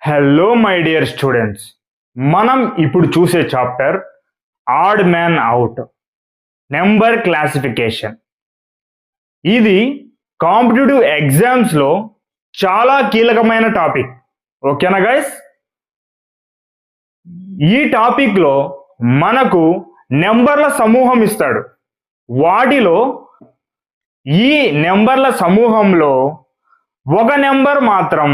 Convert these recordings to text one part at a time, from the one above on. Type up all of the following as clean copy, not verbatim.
Hello my dear students, మనం ఇప్పుడు చూసే chapter add man out number classification. ఇది కాంపిటేటివ్ ఎగ్జామ్స్లో చాలా కీలకమైన టాపిక్. ఓకేనా గైస్? ఈ టాపిక్లో మనకు నెంబర్ల సమూహం ఇస్తాడు. వాటిలో ఈ నెంబర్ల సమూహంలో ఒక నెంబర్ మాత్రం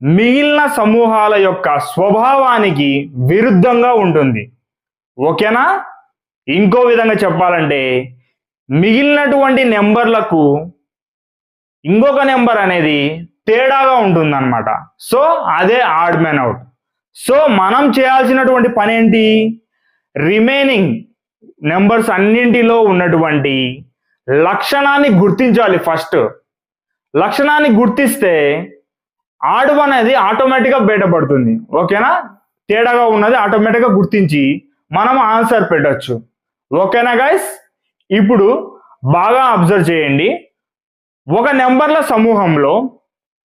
మిగిలిన సమూహాల యొక్క స్వభావానికి విరుద్ధంగా ఉంటుంది. ఓకేనా? ఇంకో విధంగా చెప్పాలంటే మిగిలినటువంటి నెంబర్లకు ఇంకొక నెంబర్ అనేది తేడాగా ఉంటుందన్నమాట. సో అదే ఆడ్ మ్యాన్ అవుట్. సో మనం చేయాల్సినటువంటి పని ఏంటి? రిమైనింగ్ నెంబర్స్ అన్నింటిలో ఉన్నటువంటి లక్షణాన్ని గుర్తించాలి. ఫస్ట్ లక్షణాన్ని గుర్తిస్తే ఆడ్ అనేది ఆటోమేటిక్గా బయటపడుతుంది. ఓకేనా? తేడాగా ఉన్నది ఆటోమేటిక్గా గుర్తించి మనం ఆన్సర్ పెట్టచ్చు. ఓకేనా గైస్? ఇప్పుడు బాగా అబ్జర్వ్ చేయండి. ఒక నెంబర్ల సమూహంలో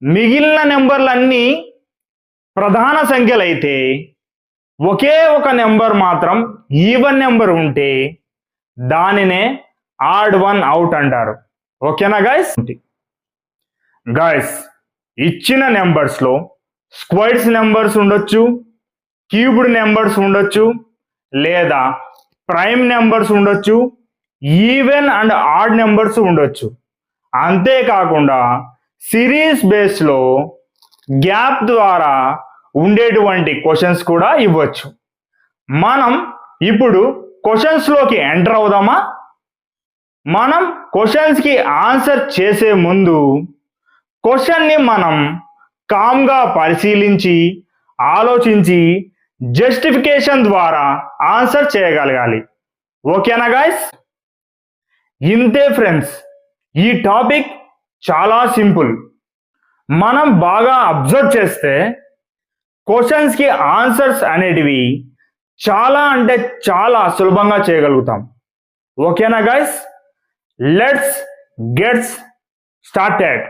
మిగిలిన నెంబర్లన్నీ ప్రధాన సంఖ్యలు అయితే ఒకే ఒక నెంబర్ మాత్రం ఈవెన్ నెంబర్ ఉంటే దానినే ఆడ్ వన్ అవుట్ అంటారు. ఓకేనా గైస్? గైస్, ఇచ్చిన నెంబర్స్లో స్క్వైర్స్ నెంబర్స్ ఉండొచ్చు, క్యూబ్డ్ నెంబర్స్ ఉండొచ్చు, లేదా ప్రైమ్ నెంబర్స్ ఉండొచ్చు, ఈవెన్ అండ్ ఆడ్ నెంబర్స్ ఉండొచ్చు. అంతేకాకుండా సిరీస్ బేస్లో గ్యాప్ ద్వారా ఉండేటువంటి క్వశ్చన్స్ కూడా ఇవ్వచ్చు. మనం ఇప్పుడు క్వశ్చన్స్లోకి ఎంటర్ అవుదామా? మనం క్వశ్చన్స్కి ఆన్సర్ చేసే ముందు క్వశ్చన్ని మనం కామ్గా పరిశీలించి ఆలోచించి జస్టిఫికేషన్ ద్వారా ఆన్సర్ చేయగలగాలి. ఓకేనా గైస్? ఇంతే ఫ్రెండ్స్, ఈ టాపిక్ చాలా సింపుల్. మనం బాగా అబ్జర్వ్ చేస్తే క్వశ్చన్స్కి ఆన్సర్స్ అనేటివి చాలా అంటే చాలా సులభంగా చేయగలుగుతాం. ఓకేనా guys? Let's gets started.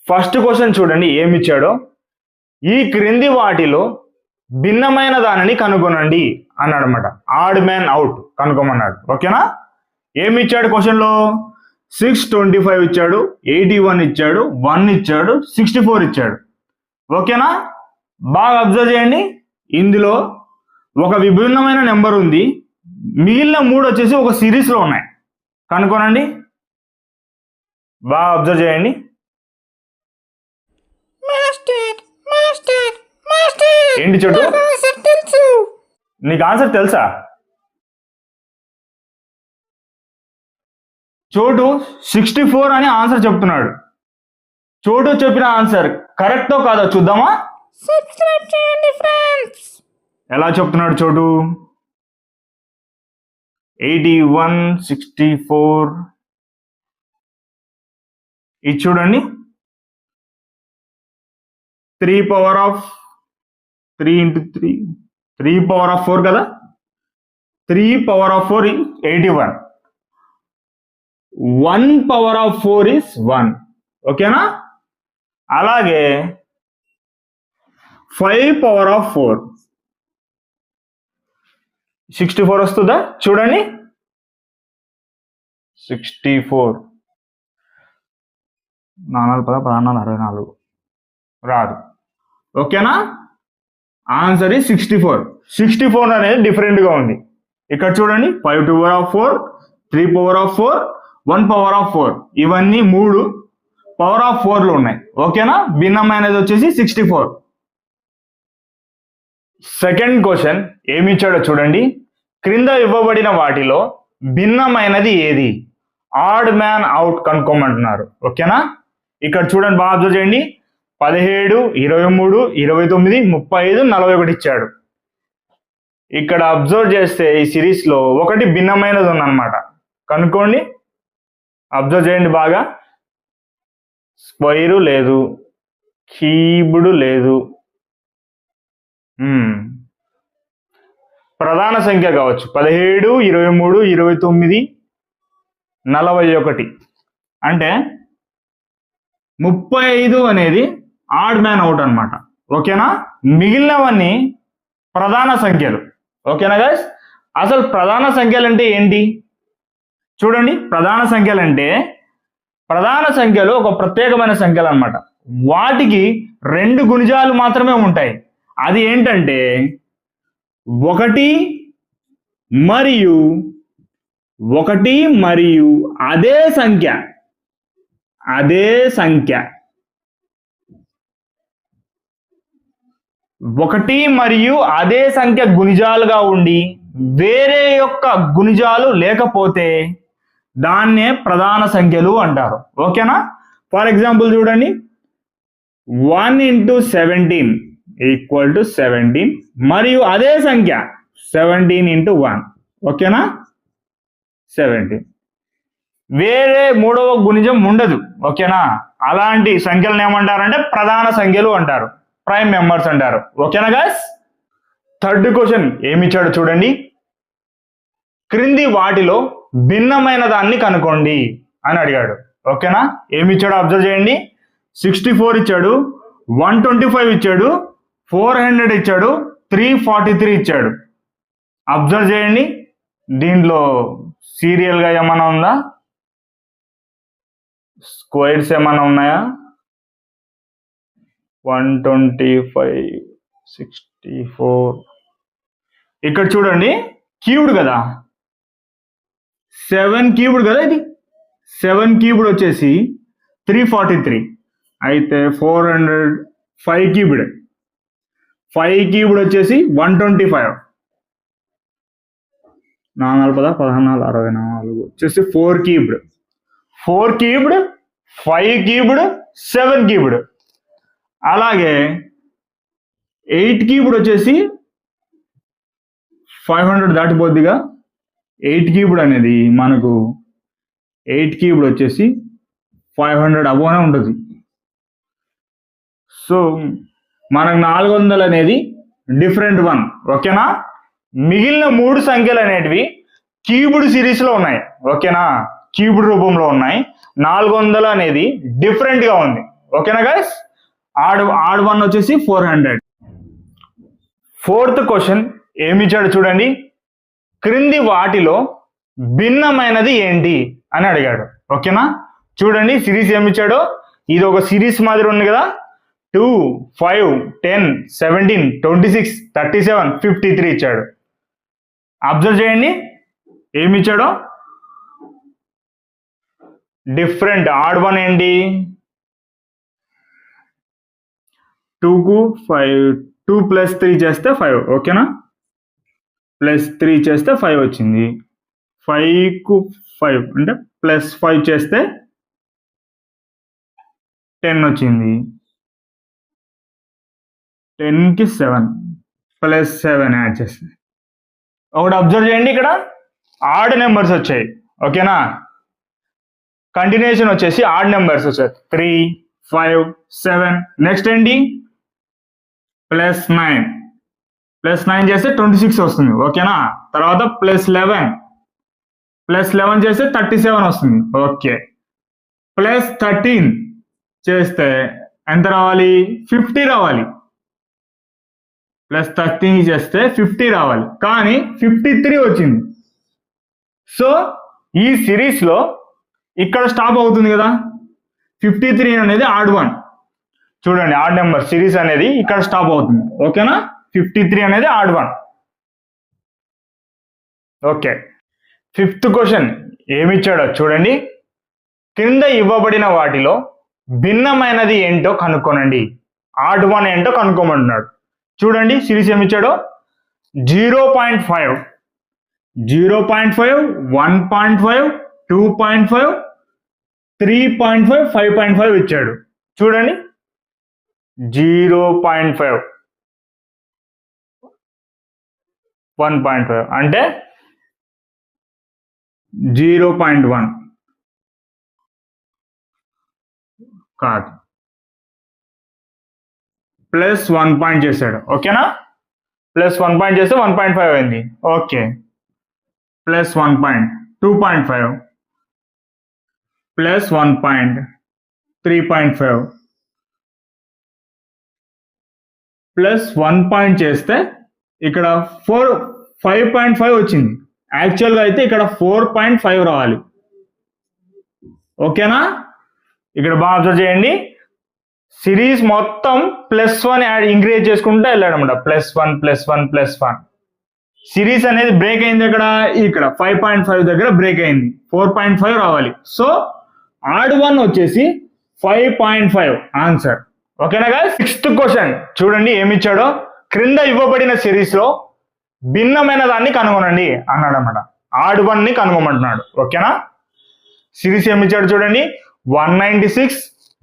First question చూడండి ఏమిచ్చాడో. ఈ క్రింది వాటిలో భిన్నమైన దానిని కనుగొనండి అన్నాడు అనమాట. ఆడ్ మ్యాన్ అవుట్ కనుగొమన్నాడు. ఓకేనా? ఏమిచ్చాడు క్వశ్చన్లో? 625 ఇచ్చాడు, 81 ఇచ్చాడు, 1 ఇచ్చాడు, 64 ఇచ్చాడు. ఓకేనా? బాగా అబ్జర్వ్ చేయండి. ఇందులో ఒక విభిన్నమైన నెంబర్ ఉంది, మిగిలిన 3 వచ్చేసి ఒక సిరీస్లో ఉన్నాయి. కనుక్కోనండి. బాగా అబ్జర్వ్ చేయండి. ఏంటి చోటు? నీకు ఆన్సర్ తెలుసా? చోటు 64 అని ఆన్సర్ చెప్తున్నాడు. చోటు చెప్పిన ఆన్సర్ కరెక్టో కాదో చూద్దామా? సబ్స్క్రైబ్ చేయండి ఫ్రెండ్స్. ఎలా చెప్తున్నాడు చోటు? 81, 64. ఇది చూడండి, 3 power of 3 into 3, 3 power of 4 కదా. 3 power of 4 is 81. 1 power of 4 is 1. ఓకేనా? అలాగే 5 పవర్ ఆఫ్ 4 64 వస్తుందా? చూడండి, 64 64 రాదు. ఓకేనా? Answer is 64. 64 అనేది డిఫరెంట్గా ఉంది. ఇక్కడ చూడండి, 5 power of 4, 3 power of 4, 1 power of 4, ఇవన్నీ 3 పవర్ ఆఫ్ 4లు ఉన్నాయి. ఓకేనా? భిన్నమైనది వచ్చేసి 64. సెకండ్ క్వశ్చన్ ఏమిచ్చాడో చూడండి. క్రింద ఇవ్వబడిన వాటిలో భిన్నమైనది ఏది? ఆడ్ మ్యాన్ అవుట్ కనుక్కోమంటున్నారు. ఓకేనా? ఇక్కడ చూడండి, బాగా అబ్జర్వ్ చేయండి. 17, 23, 29, 35, 41 ఇచ్చాడు. ఇక్కడ అబ్జర్వ్ చేస్తే ఈ సిరీస్లో ఒకటి భిన్నమైనది ఉందన్నమాట. కనుక్కోండి, అబ్జర్వ్ చేయండి బాగా. స్క్వైరు లేదు, క్యూబ్డ్ లేదు, ప్రధాన సంఖ్య కావచ్చు. 17, 23, 29, 41 అంటే 35 అనేది ఆడ్ మ్యాన్ అవుట్ అనమాట. ఓకేనా, మిగిలినవన్నీ ప్రధాన సంఖ్యలు. ఓకేనా గైస్, అసలు ప్రధాన సంఖ్యలు అంటే ఏంటి చూడండి. ప్రధాన సంఖ్యలు ఒక ప్రత్యేకమైన సంఖ్యలు అన్నమాట. వాటికి 2 గుణిజాలు మాత్రమే ఉంటాయి. అది ఏంటంటే 1 మరియు అదే సంఖ్య 1 మరియు అదే సంఖ్య గుణిజాలుగా ఉండి వేరే యొక్క గుణిజాలు లేకపోతే దాన్నే ప్రధాన సంఖ్యలు అంటారు. ఓకేనా, ఫర్ ఎగ్జాంపుల్ చూడండి, 1 × 17 = 17 మరియు అదే సంఖ్య 17 × 1. ఓకేనా, 17. వేరే మూడవ గుణిజం ఉండదు. ఓకేనా, అలాంటి సంఖ్యలను ఏమంటారంటే ప్రధాన సంఖ్యలు అంటారు, ప్రైమ్ మెంబర్స్ అంటారు. ఓకేనా గైస్, థర్డ్ క్వశ్చన్ ఏమిచ్చాడు చూడండి. క్రింది వాటిలో భిన్నమైన దాన్ని కనుక్కోండి అని అడిగాడు. ఓకేనా, ఏమిచ్చాడు అబ్జర్వ్ చేయండి. 64 ఇచ్చాడు, 125 ఇచ్చాడు, 400 ఇచ్చాడు, 343 ఇచ్చాడు. అబ్జర్వ్ చేయండి, దీంట్లో సీరియల్ గా ఏమైనా ఉందా, స్క్వేర్స్ ఏమైనా ఉన్నాయా? 125, 64. ఇక్కడ చూడండి, క్యూబ్డ్ కదా, 7 క్యూబ్డ్ కదా, ఇది 7 క్యూబ్డ్ వచ్చేసి 343. అయితే 400 5 క్యూబ్డ్, 5 క్యూబ్డ్ వచ్చేసి 125. 4 16 64 వచ్చేసి 4 క్యూబ్డ్, 5 క్యూబ్డ్, 7 క్యూబ్డ్. అలాగే 8 క్యూబ్డ్ వచ్చేసి 500 దాటిపోద్దిగా. 8 క్యూబ్డ్ అనేది మనకు 8 క్యూబ్డ్ వచ్చేసి 500 అబోనే ఉంటుంది. సో మనకు 400 అనేది డిఫరెంట్ వన్. ఓకేనా, మిగిలిన 3 సంఖ్యలు అనేటివి క్యూబ్డ్ సిరీస్ లో ఉన్నాయి. ఓకేనా, క్యూబ్డ్ రూపంలో ఉన్నాయి. 400 అనేది డిఫరెంట్ గా ఉంది. ఓకేనా గైస్, ఆడ్ వన్ వచ్చేసి 400. ఫోర్త్ క్వశ్చన్ ఏమిచ్చాడు చూడండి. క్రింది వాటిలో భిన్నమైనది ఏంటి అని అడిగాడు. ఓకేనా, చూడండి సిరీస్ ఏమిచ్చాడో. ఇది ఒక సిరీస్ మాదిరి ఉంది కదా, 2, 5, 10, 17, 26, 37, 53 ఇచ్చాడు. అబ్జర్వ్ చేయండి ఏమిచ్చాడో. డిఫరెంట్ ఆడ్ వన్ ఏంటి, 2కు 5, 2 + 3 చేస్తే 5. ఓకేనా, +3 చేస్తే 5 వచ్చింది. 5కు 5 అంటే +5 చేస్తే 10 వచ్చింది. 10కి 7 +7 యాడ్ చేస్తే ఒకటి అబ్జర్వ్ చేయండి, ఇక్కడ ఆడ్ నెంబర్స్ వచ్చాయి. ఓకేనా, కంటిన్యూషన్ వచ్చేసి ఆడ్ నెంబర్స్ వచ్చాయి, 3, 5, 7. నెక్స్ట్ ఏంటి, +9 చేస్తే 26 వస్తుంది. ఓకేనా, తర్వాత +11 చేస్తే 37 వస్తుంది. ఓకే, +13 చేస్తే ఎంత రావాలి, 50 రావాలి. +13 చేస్తే 50 రావాలి, కానీ 53 వచ్చింది. సో ఈ సిరీస్ లో ఇక్కడ స్టాప్ అవుతుంది కదా. 53 అనేది ఆడ్ వన్. చూడండి, ఆడ్ నెంబర్ సిరీస్ అనేది ఇక్కడ స్టాప్ అవుతుంది. ఓకేనా, 53 అనేది odd one. Okay, fifth question ఏమిచ్చాడో చూడండి. క్రింద ఇవ్వబడిన వాటిలో భిన్నమైనది ఏంటో కనుక్కోనండి. ఆడ్ వన్ ఏంటో కనుక్కోమంటున్నాడు. చూడండి సిరీస్ ఏమిచ్చాడో. 0.5, 0.5, 1.5, 2.5, 3.5, 5.5 ఇచ్చాడు. చూడండి, 0.5, 1.5 అంటే 0.1 కాదు, +1 పాయింట్ చేశాడు. ఓకేనా, +1 పాయింట్ చేస్తే 1.5 అయింది. Okay, +1 point 2.5 +1 point 3.5 plus 1 point చేస్తే ఇక్కడ 5.5 వచ్చింది. యాక్చువల్గా అయితే ఇక్కడ 4.5 రావాలి. ఓకేనా? ఇక్కడ బాగా అబ్జర్వ్ చేయండి. సిరీస్ మొత్తం +1 యాడ్ ఇంక్రీజ్ చేసుకుంటూ వెళ్ళాడు అనమాట. +1 సిరీస్ అనేది బ్రేక్ అయింది ఇక్కడ 5.5 దగ్గర బ్రేక్ అయింది. 4.5 రావాలి. సో ఆడ్ 1 వచ్చేసి 5.5 ఆన్సర్. ఓకేనా గైస్? 6th క్వశ్చన్ చూడండి ఏమి ఇచ్చాడో. క్రింద ఇవ్వబడిన సిరీస్ లో భిన్నమైన దాన్ని కనుగొనండి అన్నాడు అనమాట. ఆడ్ 1 ని కనుగొమంటున్నాడు. ఓకేనా? సిరీస్ ఏమి ఇచ్చాడు చూడండి. 196,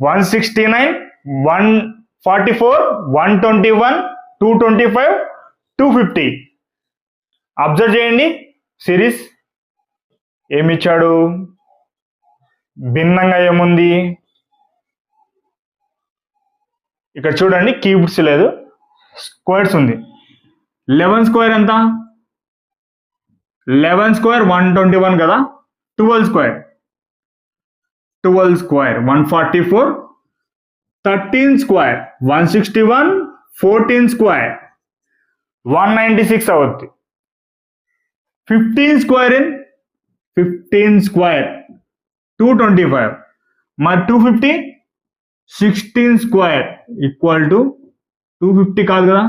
169, 144, 121, 225, 250. అబ్జర్వ్ చేయండి సిరీస్ ఏమి ఇచ్చాడు, భిన్నంగా ఏముంది. ఇక్కడ చూడండి క్యూబ్స్ లేదు, స్క్వేర్స్ ఉంది. 11 స్క్వేర్ ఎంత? 11 స్క్వేర్ 121 కదా. 12 స్క్వేర్ 144, 13 స్క్వేర్ 161, 14 స్క్వేర్ 196 అవుద్ది. 15 స్క్వేర్ 225. మరి 250 16 స్క్వేర్ ఈక్వల్ టు 250 కాదు కదా,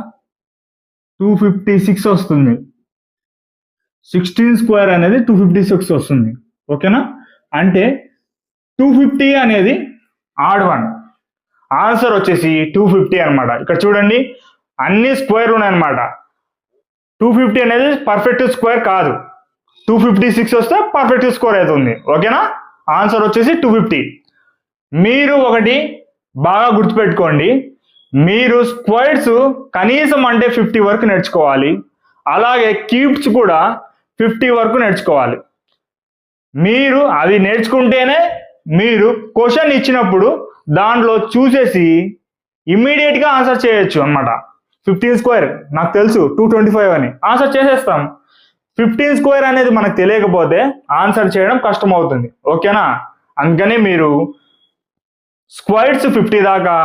256 వస్తుంది. 16 స్క్వేర్ అనేది 256 వస్తుంది. ఓకేనా? అంటే 250 అనేది ఆడ్ 1. ఆన్సర్ వచ్చేసి 250 అనమాట. ఇక్కడ చూడండి అన్ని స్క్వేర్ ఉన్నాయన్నమాట. 250 అనేది పర్ఫెక్ట్ స్క్వేర్ కాదు. 256 వస్తే పర్ఫెక్ట్ స్క్వేర్ అవుతుంది. ఓకేనా? ఆన్సర్ వచ్చేసి 250. మీరు ఒకటి బాగా గుర్తుపెట్టుకోండి, మీరు స్క్వేర్స్ కనీసం అంటే 50 వరకు నేర్చుకోవాలి. అలాగే క్యూబ్స్ కూడా 50 వరకు నేర్చుకోవాలి. మీరు అవి నేర్చుకుంటేనే మీరు క్వశ్చన్ ఇచ్చినప్పుడు దాంట్లో చూసేసి ఇమ్మీడియట్గా ఆన్సర్ చేయొచ్చు అనమాట. 15 స్క్వేర్ నాకు తెలుసు 225 అని ఆన్సర్ చేసేస్తాం. 15 స్క్వేర్ అనేది మనకు తెలియకపోతే ఆన్సర్ చేయడం కష్టం అవుతుంది. ఓకేనా? అందుకని మీరు స్క్వేర్స్ 50 దాకా,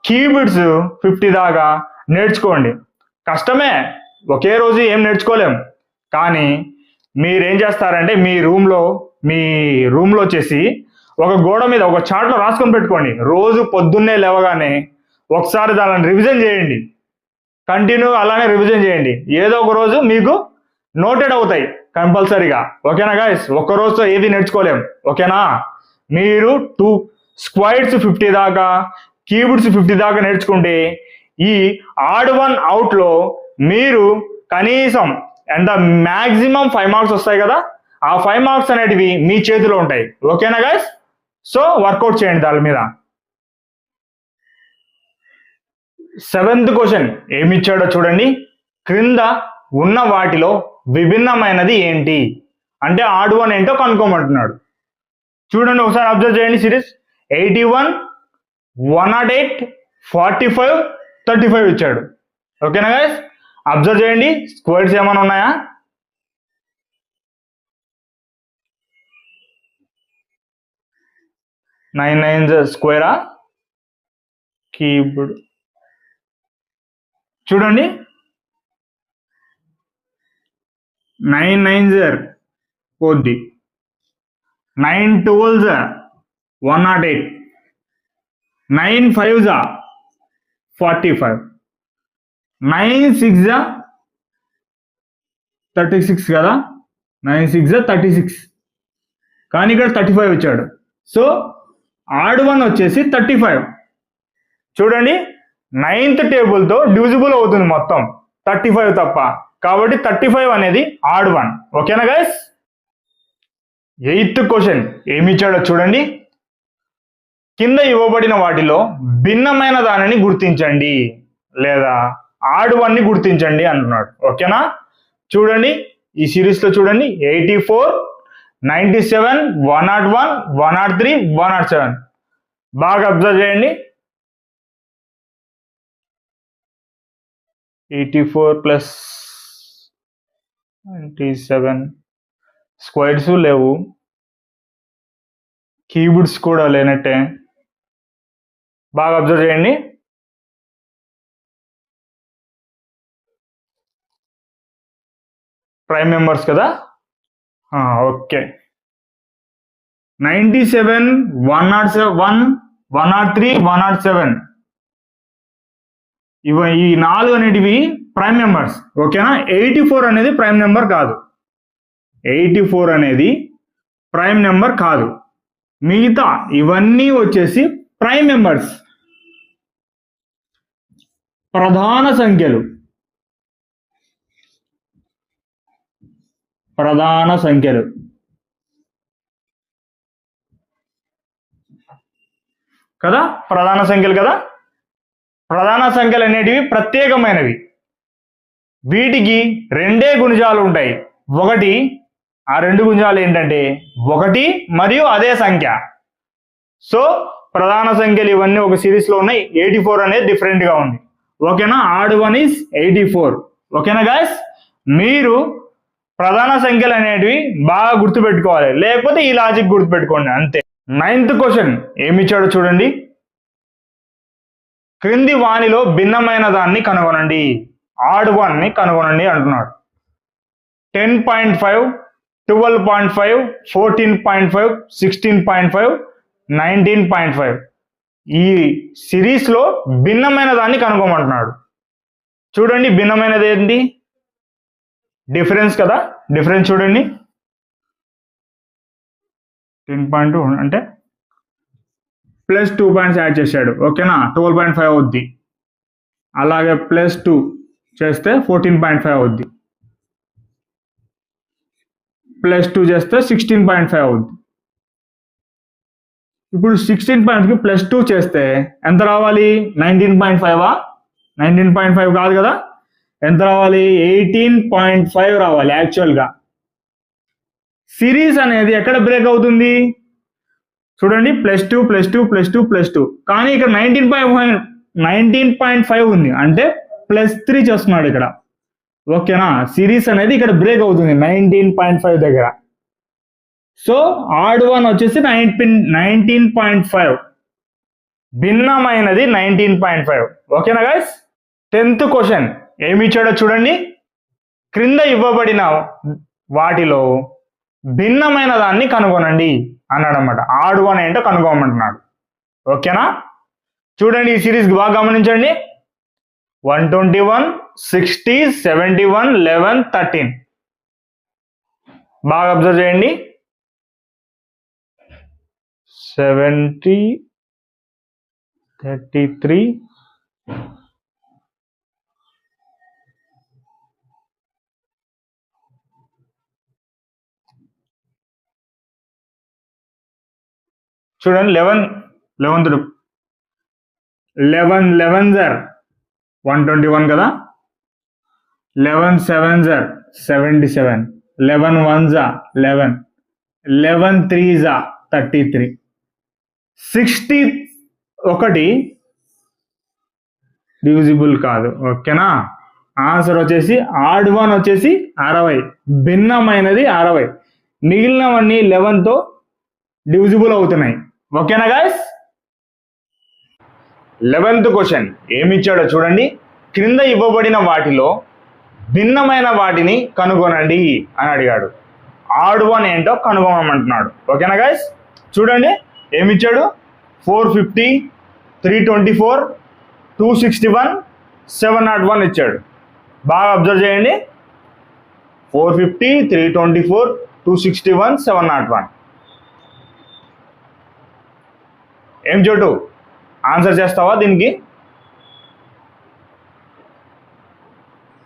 క్యూబిడ్స్ 50 దాకా నేర్చుకోండి. కష్టమే, ఒకే రోజు ఏం నేర్చుకోలేం. కానీ మీరేం చేస్తారంటే మీ రూమ్లో వచ్చేసి ఒక గోడ మీద ఒక చార్ట్లో రాసుకొని పెట్టుకోండి. రోజు పొద్దున్నే లేవగానే ఒకసారి దానిని రివిజన్ చేయండి. కంటిన్యూ అలానే రివిజన్ చేయండి. ఏదో ఒక రోజు మీకు నోటెడ్ అవుతాయి కంపల్సరీగా. ఓకేనా గైస్? ఒక్క రోజుతో ఏది నేర్చుకోలేం. ఓకేనా? మీరు స్క్వేర్స్ 50 దాకా, క్యూబిడ్స్ 50 దాకా నేర్చుకుంటే ఈ ఆడ్ 1 అవుట్లో మీరు కనీసం మ్యాక్సిమం 5 మార్క్స్ వస్తాయి కదా. ఆ 5 మార్క్స్ అనేటివి మీ చేతిలో ఉంటాయి. ఓకేనా గైస్? సో వర్కౌట్ చేయండి దాని మీద. 7th క్వశ్చన్ ఏమి ఇచ్చాడో చూడండి. క్రింద ఉన్న వాటిలో విభిన్నమైనది ఏంటి అంటే ఆడ్ 1 ఏంటో కనుక్కోమంటున్నాడు. చూడండి ఒకసారి అబ్జర్వ్ చేయండి సిరీస్. 81, 108, 45, 35 ఇచ్చాడు. ఓకేనా గైస్? అబ్జర్వ్ చేయండి స్క్వేర్స్ ఏమైనా ఉన్నాయా? Nine nines స్క్వేరా? కీబోర్డ్ చూడండి 9 9s పోద్ది. 9 12s 108, 9 5s 45, 9 6s 36 కదా. 9 6s 36 కానీ ఇక్కడ 35 ఇచ్చాడు. సో ఆడ్ 1 వచ్చేసి 35. చూడండి 9th టేబుల్తో డివిజిబుల్ అవుతుంది మొత్తం 35 తప్ప. కాబట్టి 35 అనేది ఆడ్ 1. ఓకేనా గైస్? 8th క్వశ్చన్ ఏమి ఇచ్చాడో చూడండి. కింద ఇవ్వబడిన వాటిలో భిన్నమైన దానిని గుర్తించండి లేదా ఆడ్ 1 ని గుర్తించండి అంటున్నాడు. ఓకేనా? చూడండి ఈ సిరీస్ లో చూడండి 84, 97, 101, 103, 107. బాగా అబ్జర్వ్ చేయండి. 84 ప్లస్ 97 స్క్వేర్స్ లేవు, కీబోర్డ్స్ కూడా లేనట్టే. బాగా అబ్జర్వ్ చేయండి. ప్రైమ్ మెంబర్స్ కదా. ఓకే, 97, 101, 103, 107 ఈ 4 అనేటివి ప్రైమ్ నెంబర్స్. ఓకేనా. 84 అనేది ప్రైమ్ నెంబర్ కాదు. 84 అనేది ప్రైమ్ నెంబర్ కాదు. మిగతా ఇవన్నీ వచ్చేసి ప్రైమ్ నెంబర్స్, ప్రధాన సంఖ్యలు. కదా, ప్రధాన సంఖ్యలు కదా. ప్రధాన సంఖ్యలు అనేటివి ప్రత్యేకమైనవి. వీటికి 2 గుణిజాలు ఉంటాయి. ఒకటి, ఆ 2 గుణిజాలు ఏంటంటే 1 మరియు అదే సంఖ్య. సో ప్రధాన సంఖ్యలు ఇవన్నీ ఒక సిరీస్ లో ఉన్నాయి. 84 అనేది డిఫరెంట్ గా ఉంది. ఓకేనా. Add 1 is 84. ఓకేనా గాయస్. మీరు ప్రధాన సంఖ్యలు అనేటివి బాగా గుర్తుపెట్టుకోవాలి, లేకపోతే ఈ లాజిక్ గుర్తుపెట్టుకోండి అంతే. 9th క్వశ్చన్ ఏమిచ్చాడో చూడండి. క్రింది వానిలో భిన్నమైన దాన్ని కనుగొనండి. ఆడ్ 1 ని కనుగొనండి అంటున్నాడు. 10.5, 12.5, 14.5, 16.5, 19.5 ఈ సిరీస్ లో భిన్నమైన దాన్ని కనుగొమంటున్నాడు. చూడండి, భిన్నమైనది ఏంటి? డిఫరెన్స్ కదా. డిఫరెన్స్ చూడండి. 10.2 అంటే ప్లస్ 2 పాయింట్స్ యాడ్ చేశాడు. ఓకేనా. 12.5 అవుద్ది. అలాగే ప్లస్ 2 చేస్తే 14.5 అవుద్ది. ప్లస్ 2 చేస్తే 16.5 అవుద్ది. ఇప్పుడు 16.5కి ప్లస్ 2 చేస్తే ఎంత రావాలి? 19.5. 19.5 కాదు కదా. ఎంత రావాలి? 18.5 రావాలి. యాక్చువల్గా సిరీస్ అనేది ఎక్కడ బ్రేక్ అవుతుంది? చూడండి, ప్లస్ 2 ప్లస్ 2 ప్లస్ 2 ప్లస్ 2, కానీ ఇక్కడ 19.5 ఉంది అంటే ప్లస్ 3 చేస్తున్నాడు ఇక్కడ. ఓకేనా. సిరీస్ అనేది ఇక్కడ బ్రేక్ అవుతుంది 19.5 దగ్గర. సో ఆడ్ 1 వచ్చేసి 19.5, భిన్నమైనది 19.5. ఓకేనా గైస్. 10th క్వశ్చన్ ఏమి ఇచ్చాడో చూడండి. క్రింద ఇవ్వబడిన వాటిలో భిన్నమైన దాన్ని కనుగొనండి అన్నాడు అన్నమాట. ఆడ్ 1 ఏంటో కనుగొనమంటున్నాడు. ఓకేనా. చూడండి, ఈ సిరీస్ బాగా గమనించండి. 121, 60, 71, 11, 13 బాగా అబ్జర్వ్ చేయండి. 70, 33, చూడండి 11 11 జర్ 121 కదా. 11 7 జర్ 77, 11 1 జా 11, 11 3 జా 33, 61 డివిజిబుల్ కాదు. ఓకేనా. ఆన్సర్ వచ్చేసి ఆడ్ 1 వచ్చేసి 60, భిన్నమైనది 60. మిగిలినవన్నీ 11తో డివిజిబుల్ అవుతున్నాయి. ఓకేనా గాయస్. 11th క్వశ్చన్ ఏమిచ్చాడో చూడండి. క్రింద ఇవ్వబడిన వాటిలో భిన్నమైన వాటిని కనుగొనండి అని అడిగాడు. ఆడ్ 1 ఏంటో కనుగొనమంటున్నాడు. ఓకేనా గాయస్. చూడండి ఏమిచ్చాడు. 450, 324, 261, 701 ఇచ్చాడు. బాగా అబ్జర్వ్ చేయండి. 450, 324, 261, 701. ఏం చోటు ఆన్సర్ చేస్తావా దీనికి?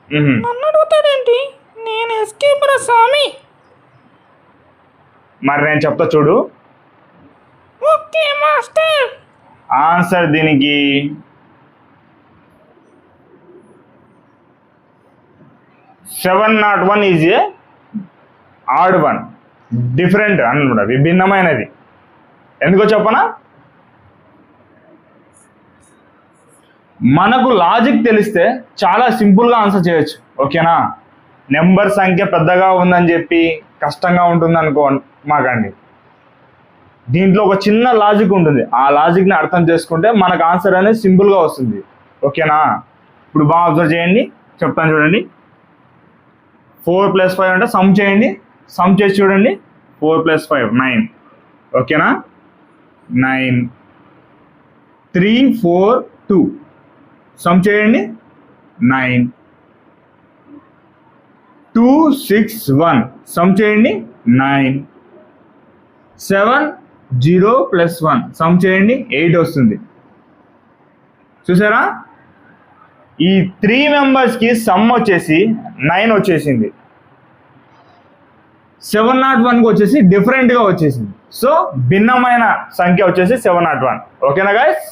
నన్ను అడుగుతాడేంటి? నేను ఎస్కేప్ రా స్వామి. మరి నేను చెప్తా చూడు. Okay master. ఆన్సర్ దీనికి 701 ఈజ్ ఏ ఆడ్ 1, డిఫరెంట్ అన్నమాట, విభిన్నమైనది. ఎందుకో చెప్పనా? మనకు లాజిక్ తెలిస్తే చాలా సింపుల్గా ఆన్సర్ చేయొచ్చు. ఓకేనా. నెంబర్ సంఖ్య పెద్దగా ఉందని చెప్పి కష్టంగా ఉంటుంది అనుకో మాకండి. దీంట్లో ఒక చిన్న లాజిక్ ఉంటుంది. ఆ లాజిక్ని అర్థం చేసుకుంటే మనకు ఆన్సర్ అనేది సింపుల్గా వస్తుంది. ఓకేనా. ఇప్పుడు బాగా అబ్జర్వ్ చేయండి, చెప్తాను చూడండి. 4 + 5 అంటే సమ్ చేయండి, సమ్ చేసి చూడండి. 4 + 5 9, ఓకేనా. 9 3 4 2 సమ్ చేయండి 9 2 6 1 సమ్ చేయండి 9 7 0 + 1 సమ్ చేయండి 8 వస్తుంది. చూసారా, ఈ 3 మెంబర్స్కి సమ్ వచ్చేసి 9 వచ్చేసింది. 701కి వచ్చేసి డిఫరెంట్గా వచ్చేసింది. సో భిన్నమైన సంఖ్య వచ్చేసి 701. ఓకేనా గైస్.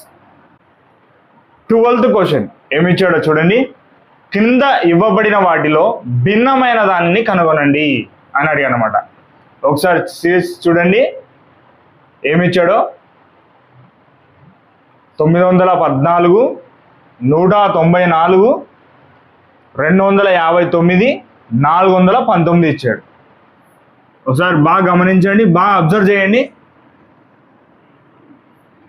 12th క్వశ్చన్ ఏమి ఇచ్చాడో చూడండి. కింద ఇవ్వబడిన వాటిలో భిన్నమైన దానిని కనుగొనండి అని అడిగాడు అనమాట. ఒకసారి సిరీస్ చూడండి ఏమి ఇచ్చాడో. 914, 194, 259, 419 ఇచ్చాడు. ఒకసారి బాగా గమనించండి, బాగా అబ్జర్వ్ చేయండి.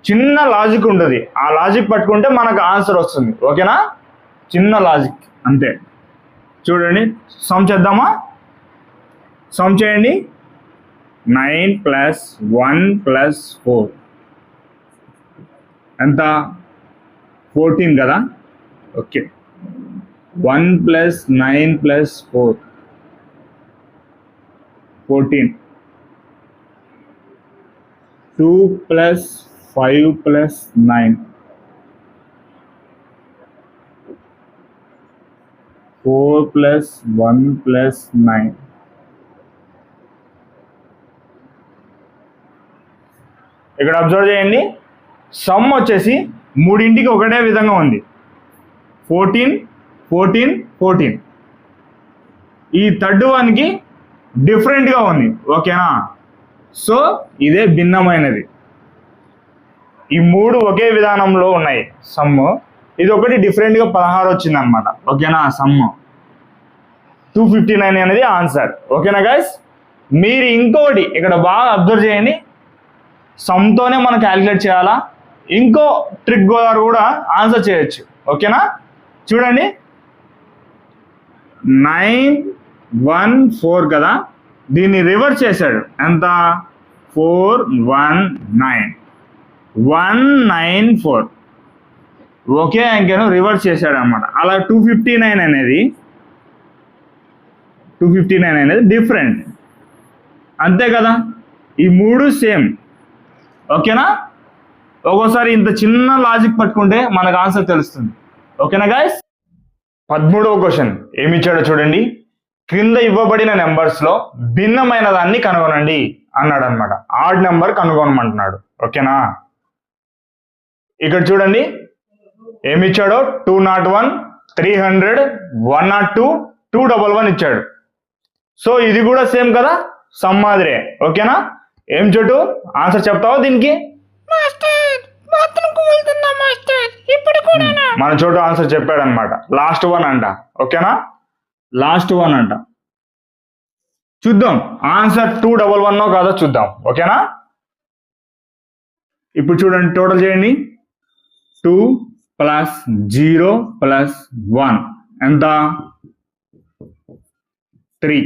చిన్న లాజిక్ ఉంటుంది, ఆ లాజిక్ పట్టుకుంటే మనకు ఆన్సర్ వస్తుంది. ఓకేనా, చిన్న లాజిక్ అంతే. చూడండి, సమ్ చేద్దామా. సమ్ చేయండి 9 + 1 + 4 ఎంత 14 కదా. ఓకే, 1 + 9 + 4 14, 2 + 5 + 9 4 + 1 + 9. ఇక్కడ అబ్జర్వ్ చేయండి, సమ్ వచ్చేసి మూడింటికి ఒకటే విధంగా ఉంది. 14 14 14. ఈ థర్డ్ వన్కి డిఫరెంట్గా ఉంది. ఓకేనా, సో ఇదే భిన్నమైనది. ఈ మూడు ఒకే విధానంలో ఉన్నాయి సమ్. ఇది ఒకటి డిఫరెంట్గా 16 వచ్చింది అనమాట. ఓకేనా, సమ్ 259 అనేది ఆన్సర్. ఓకేనా గైస్. మీరు ఇంకోటి ఇక్కడ బాగా అబ్జర్వ్ చేయండి, సమ్తోనే మనం క్యాలిక్యులేట్ చేయాలా, ఇంకో ట్రిక్ ద్వారా కూడా ఆన్సర్ చేయొచ్చు. ఓకేనా, చూడండి 914 కదా, దీన్ని రివర్స్ చేశాడు. ఎంత 419 194. ఒకే అంకెను రివర్స్ చేశాడు అనమాట. అలా 259 అనేది డిఫరెంట్, అంతే కదా. ఈ మూడు సేమ్. ఓకేనా, ఒక్కోసారి ఇంత చిన్న లాజిక్ పట్టుకుంటే మనకు ఆన్సర్ తెలుస్తుంది. ఓకేనా గైస్. 13వ క్వశ్చన్ ఏమి ఇచ్చాడో చూడండి. క్రింద ఇవ్వబడిన నెంబర్స్లో భిన్నమైన దాన్ని కనుగొనండి అన్నాడు అనమాట. ఆడ్ నెంబర్ కనుగొనమంటున్నాడు. ఓకేనా, ఇక్కడ చూడండి ఏమి ఇచ్చాడో. 201, 300, 102, 211 ఇచ్చాడు. సో ఇది కూడా సేమ్ కదా, సమ్ మాదిరే. ఓకేనా, ఏం చోటు ఆన్సర్ చెప్తావా దీనికి. మాస్టర్ బాత్రూమ్కి వెళ్తున్నా మాస్టర్, ఇప్పుడు కూడా మన చోటు ఆన్సర్ చెప్పాడు అనమాట. లాస్ట్ వన్ అంట. ఓకేనా, లాస్ట్ వన్ అంట. చూద్దాం ఆన్సర్ 211 కాదో చూద్దాం. ఓకేనా, ఇప్పుడు చూడండి, టోటల్ చేయండి. 2 + 0 + 1 ఎంత 3.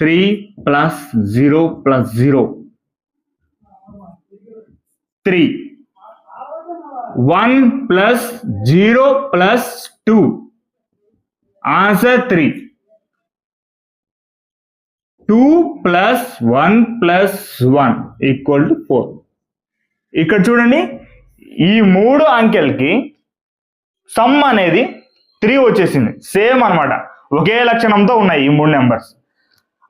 3 + 0 + 0 3. 1 + 0 + 2 ఆన్సర్ 3. 2 + 1 + 1 = 4. ఇక్కడ చూడండి, ఈ మూడు అంకెలకి సమ్ అనేది 3 వచ్చేసింది. సేమ్ అనమాట, ఒకే లక్షణంతో ఉన్నాయి ఈ మూడు నెంబర్స్.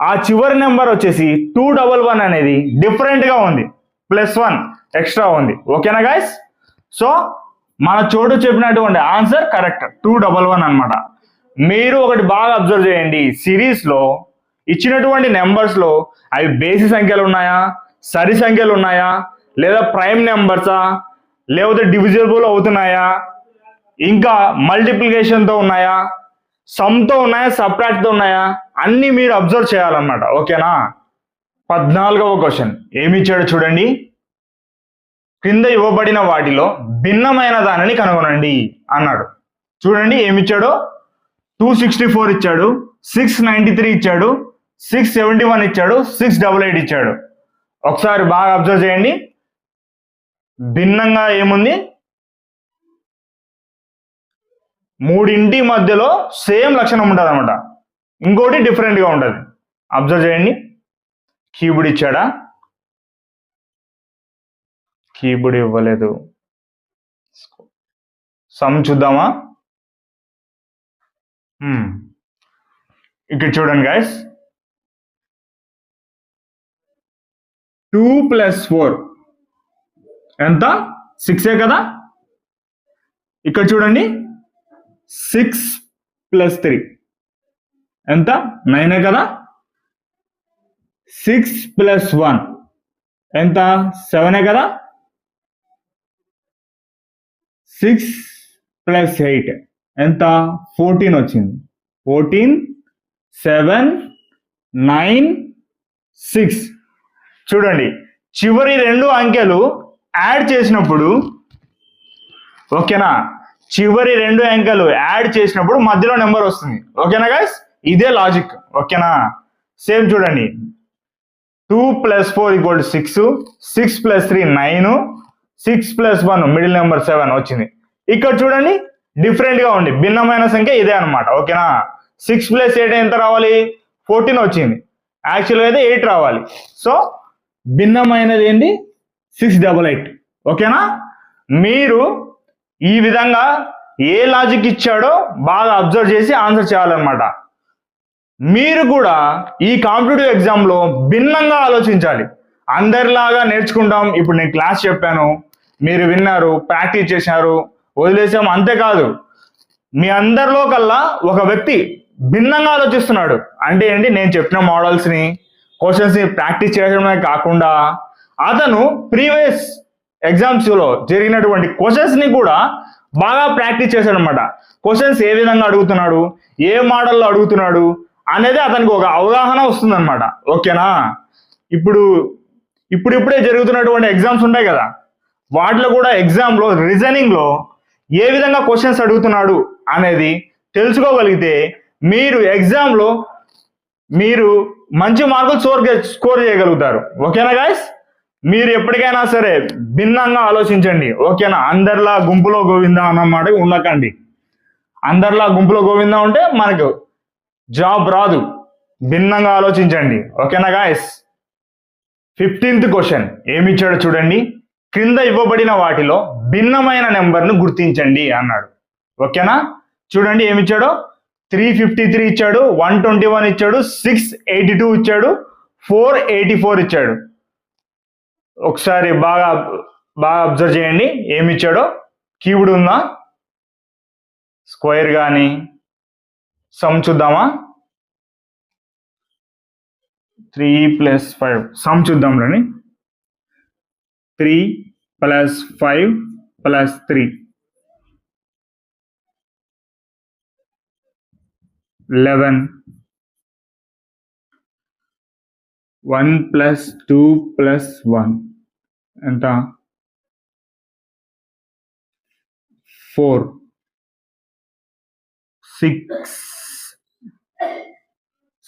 ఆ చివరి నెంబర్ వచ్చేసి 211 అనేది డిఫరెంట్గా ఉంది, +1 ఎక్స్ట్రా ఉంది. ఓకేనా గైస్. సో మన చోటు చెప్పినటువంటి ఆన్సర్ కరెక్ట్, 211 అనమాట. మీరు ఒకటి బాగా అబ్జర్వ్ చేయండి, సిరీస్లో ఇచ్చినటువంటి నెంబర్స్లో అవి బేసి సంఖ్యలు ఉన్నాయా, సరి సంఖ్యలు ఉన్నాయా, లేదా ప్రైమ్ నెంబర్సా, లేకపోతే డివిజిబుల్ అవుతున్నాయా, ఇంకా మల్టిప్లికేషన్తో ఉన్నాయా, సమ్తో ఉన్నాయా, సబ్ట్రాక్ట్తో ఉన్నాయా, అన్నీ మీరు అబ్జర్వ్ చేయాలన్నమాట. ఓకేనా. 14వ క్వశ్చన్ ఏమి ఇచ్చాడో చూడండి. క్రింద ఇవ్వబడిన వాటిలో భిన్నమైన దానిని కనుగొనండి అన్నాడు. చూడండి ఏమి ఇచ్చాడో. 264 ఇచ్చాడు, 693 ఇచ్చాడు, 671 ఇచ్చాడు, 688 ఇచ్చాడు. ఒకసారి బాగా అబ్జర్వ్ చేయండి. భిన్నంగా ఏముంది? మూడింటి మధ్యలో సేమ్ లక్షణం ఉంటుంది అనమాట, ఇంకోటి డిఫరెంట్గా ఉంటుంది. అబ్జర్వ్ చేయండి. కీబోర్డ్ ఇచ్చాడా? కీబోర్డ్ ఇవ్వలేదు. సమ్ చూద్దామా? ఇక్కడ చూడండి గైస్, 2 + 4 ఎంత? 6 కదా. ఇక్కడ చూడండి, 6 + 3 ఎంత? 9 కదా. 6 + 1 ఎంత? 7 కదా. 6 + 8 ఎంత? 14 వచ్చింది. 14, 7, 9, 6. చూడండి, చివరి రెండు అంకెలు యాడ్ చేసినప్పుడు, ఓకేనా, చివరి రెండు అంకెలు యాడ్ చేసినప్పుడు మధ్యలో నెంబర్ వస్తుంది. ఓకేనా గైస్? ఇదే లాజిక్. ఓకేనా? సేమ్ చూడండి, 2 + 4 = 6, 6 + 3 9, 6 + 1 మిడిల్ నెంబర్ 7 వచ్చింది. ఇక్కడ చూడండి, డిఫరెంట్ గా ఉంది. భిన్నమైన సంఖ్య ఇదే అనమాట. ఓకేనా? 6 + 8 ఎంత రావాలి? 14 వచ్చింది. యాక్చువల్గా అయితే 8 రావాలి. సో భిన్నమైనది ఏంటి? 688. ఓకేనా? మీరు ఈ విధంగా ఏ లాజిక్ ఇచ్చాడో బాగా అబ్జర్వ్ చేసి ఆన్సర్ చేయాలన్నమాట. మీరు కూడా ఈ కాంపిటేటివ్ ఎగ్జామ్లో భిన్నంగా ఆలోచించాలి. అందరిలాగా నేర్చుకుంటాం. ఇప్పుడు నేను క్లాస్ చెప్పాను, మీరు విన్నారు, ప్రాక్టీస్ చేశారు, వదిలేసాము, అంతేకాదు మీ అందరిలో కల్లా ఒక వ్యక్తి భిన్నంగా ఆలోచిస్తున్నాడు. అంటే ఏంటి? నేను చెప్పిన మోడల్స్ని, క్వశ్చన్స్ని ప్రాక్టీస్ చేయడమే కాకుండా అతను ప్రీవియస్ ఎగ్జామ్స్లో జరిగినటువంటి క్వశ్చన్స్ని కూడా బాగా ప్రాక్టీస్ చేశాడు అనమాట. క్వశ్చన్స్ ఏ విధంగా అడుగుతున్నాడు, ఏ మోడల్లో అడుగుతున్నాడు అనేది అతనికి ఒక అవగాహన వస్తుందన్నమాట. ఓకేనా? ఇప్పుడిప్పుడే జరుగుతున్నటువంటి ఎగ్జామ్స్ ఉంటాయి కదా, వాటిలో కూడా ఎగ్జామ్లో రీజనింగ్లో ఏ విధంగా క్వశ్చన్స్ అడుగుతున్నాడు అనేది తెలుసుకోగలిగితే మీరు ఎగ్జామ్లో మీరు మంచి మార్కులు స్కోర్ చేయగలుగుతారు. ఓకేనా గైస్? మీరు ఎప్పటికైనా సరే భిన్నంగా ఆలోచించండి. ఓకేనా? అందరిలా గుంపులో గోవిందా అన్నమాట ఉండకండి. అందరిలా గుంపులో గోవిందా ఉంటే మనకు జాబ్ రాదు. భిన్నంగా ఆలోచించండి. ఓకేనా గైస్? 15th క్వశ్చన్ ఏమిచ్చాడో చూడండి. క్రింద ఇవ్వబడిన వాటిలో భిన్నమైన నెంబర్ను గుర్తించండి అన్నాడు. ఓకేనా? చూడండి ఏమిచ్చాడో. 353 ఇచ్చాడు, 121 ఇచ్చాడు, 682 ఇచ్చాడు, 484 ఇచ్చాడు. ఒకసారి బాగా అబ్జర్వ్ చేయండి ఏమిచ్చాడో. కీబోర్డ్ ఉందా? స్క్వేర్ కానీ సమ్ చూద్దామా? 3 + 5 సమ్ చూద్దాం రండి. 3 + 5 + 3 11. 1 + 2 + 1 ఎంత? 4. 6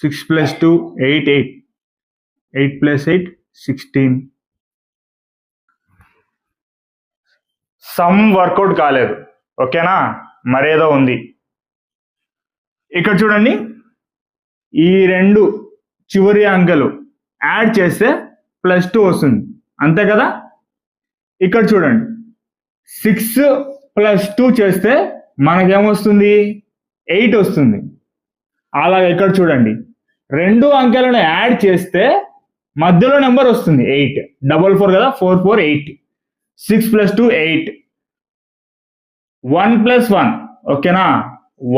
+ 2 8. 8 + 8 16. సమ్ వర్కౌట్ కాలేదు. ఓకేనా? మరేదో ఉంది. ఇక్కడ చూడండి, ఈ రెండు చివరి అంకెలు యాడ్ చేస్తే +2 వస్తుంది, అంతే కదా. ఇక్కడ చూడండి, 6 + 2 చేస్తే మనకేమొస్తుంది? 8 వస్తుంది. అలాగే ఇక్కడ చూడండి, రెండు అంకెలను యాడ్ చేస్తే మధ్యలో నెంబర్ వస్తుంది 8. 4 కదా, 4 4 8. 6 + 2 8. 1 + 1. ఓకేనా?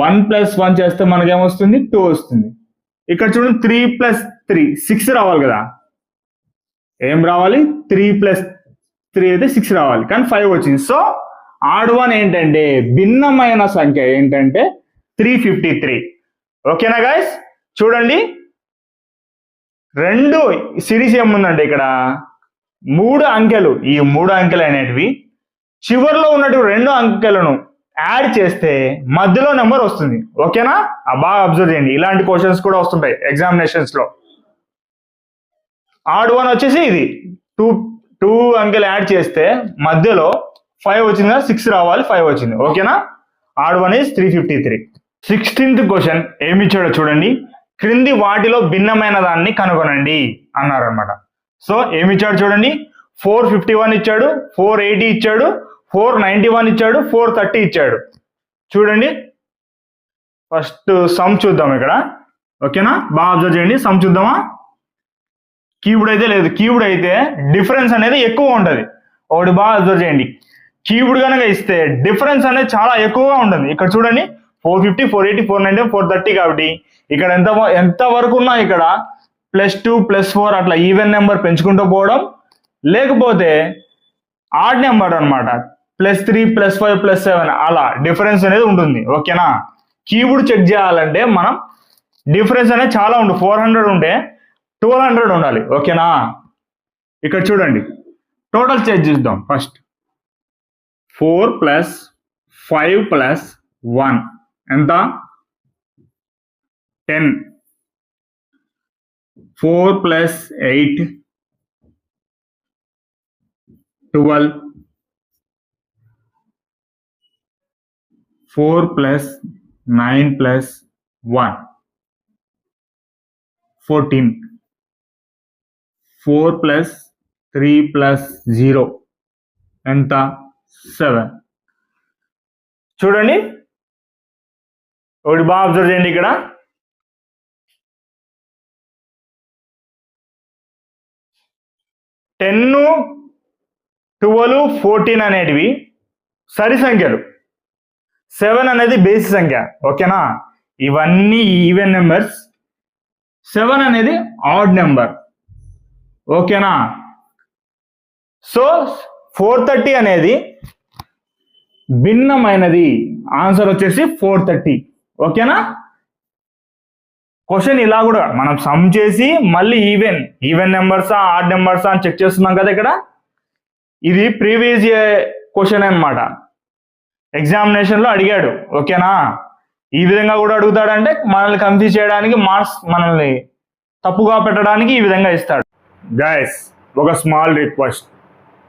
1 + 1 చేస్తే మనకేమొస్తుంది? 2 వస్తుంది. ఇక్కడ చూడండి, 3 + 3 6 రావాలి కదా. ఏం రావాలి? 3 + 3 అయితే 6 రావాలి, కానీ 5 వచ్చింది. సో ఆడ్ వన్ ఏంటంటే, భిన్నమైన సంఖ్య ఏంటంటే 353. ఓకేనా గైస్? చూడండి, రెండు సిరీస్ ఏముందంటే ఇక్కడ 3 అంకెలు, ఈ 3 అంకెలు అనేటివి చివరిలో ఉన్నటువంటి 2 అంకెలను యాడ్ చేస్తే మధ్యలో నెంబర్ వస్తుంది. ఓకేనా? బాగా అబ్జర్వ్ చేయండి, ఇలాంటి క్వశ్చన్స్ కూడా వస్తుంటాయి ఎగ్జామినేషన్స్ లో. ఆడ్ వన్ వచ్చేసి ఇది టూ అంకెలు యాడ్ చేస్తే మధ్యలో 5 వచ్చింది కదా, 6 రావాలి, 5 వచ్చింది. ఓకేనా? Odd one is 353. 16th question ఏమి ఇచ్చాడో చూడండి. క్రింది వాటిలో భిన్నమైన దాన్ని కనుగొనండి అన్నారనమాట. సో ఏమి ఇచ్చాడు చూడండి. 451 ఇచ్చాడు, 480 ఇచ్చాడు, 491 ఇచ్చాడు, 430 ఇచ్చాడు. చూడండి, ఫస్ట్ సమ్ చూద్దాం ఇక్కడ. ఓకేనా? బాగా అబ్జర్వ్ చేయండి, సమ్ చూద్దామా. క్యూబ్డ్ అయితే లేదు, క్యూబ్డ్ అయితే డిఫరెన్స్ అనేది ఎక్కువ ఉంటుంది. ఒకటి బాగా అబ్జర్వ్ చేయండి, క్యూబ్డ్ కనుక ఇస్తే డిఫరెన్స్ అనేది చాలా ఎక్కువగా ఉంటుంది. ఇక్కడ చూడండి, 450, 480, 490, 430 కాబట్టి ఇక్కడ ఎంత వరకు ఉన్నా ఇక్కడ +2, +4 అట్లా ఈవెన్ నెంబర్ పెంచుకుంటూ పోవడం, లేకపోతే ఆడ్ నెంబర్ అనమాట, +3, +5, +7 అలా డిఫరెన్స్ అనేది ఉంటుంది. ఓకేనా? కీబోర్డ్ చెక్ చేయాలంటే మనం డిఫరెన్స్ అనేది చాలా ఉంటుంది. 400 ఉంటే 1200 ఉండాలి. ఓకేనా? ఇక్కడ చూడండి, టోటల్ చెక్ చేద్దాం. ఫస్ట్ 4 + 5 + 1 ఎంత? 10. 4 + 8 12. 4 + 9 + 1 14. 4 + 3 + 0 ఎంత? 7. చూడండి, ఒకటి బాగా అబ్జర్వ్ చేయండి. ఇక్కడ 10, 12, 14 అనేటివి సరి సంఖ్యలు, 7 అనేది బేసి సంఖ్య. ఓకేనా? ఇవన్నీ ఈవెన్ నెంబర్స్, 7 అనేది ఆడ్ నెంబర్. ఓకేనా? సో 430 అనేది భిన్నమైనది. ఆన్సర్ వచ్చేసి 430. ఓకేనా? క్వశ్చన్ ఇలా కూడా మనం సమ్ చేసి మళ్ళీ ఈవెన్ నెంబర్సా ఆడ్ నెంబర్సా అని చెక్ చేస్తున్నాం కదా. ఇక్కడ ఇది ప్రీవియస్ క్వశ్చన్ అన్నమాట, ఎగ్జామినేషన్ లో అడిగాడు. ఓకేనా? ఈ విధంగా కూడా అడుగుతాడంటే మనల్ని కన్ఫ్యూజ్ చేయడానికి, మార్క్స్ మనల్ని తప్పుగా పెట్టడానికి ఈ విధంగా ఇస్తాడు. గైస్, ఒక స్మాల్ రిక్వెస్ట్,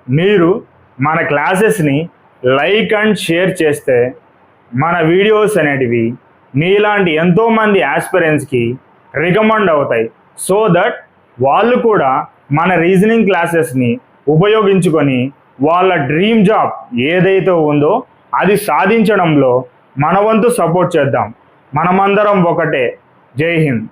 మీరు మన క్లాసెస్ని లైక్ అండ్ షేర్ చేస్తే మన వీడియోస్ అనేటివి మీలాంటి ఎంతోమంది ఆస్పిరెంట్స్కి రికమెండ్ అవుతాయి. సో దట్ వాళ్ళు కూడా మన రీజనింగ్ క్లాసెస్ని ఉపయోగించుకొని వాళ్ళ డ్రీమ్ జాబ్ ఏదైతే ఉందో అది సాధించడంలో మన వంతు సపోర్ట్ చేద్దాం. మనమందరం ఒకటే. జై హింద్.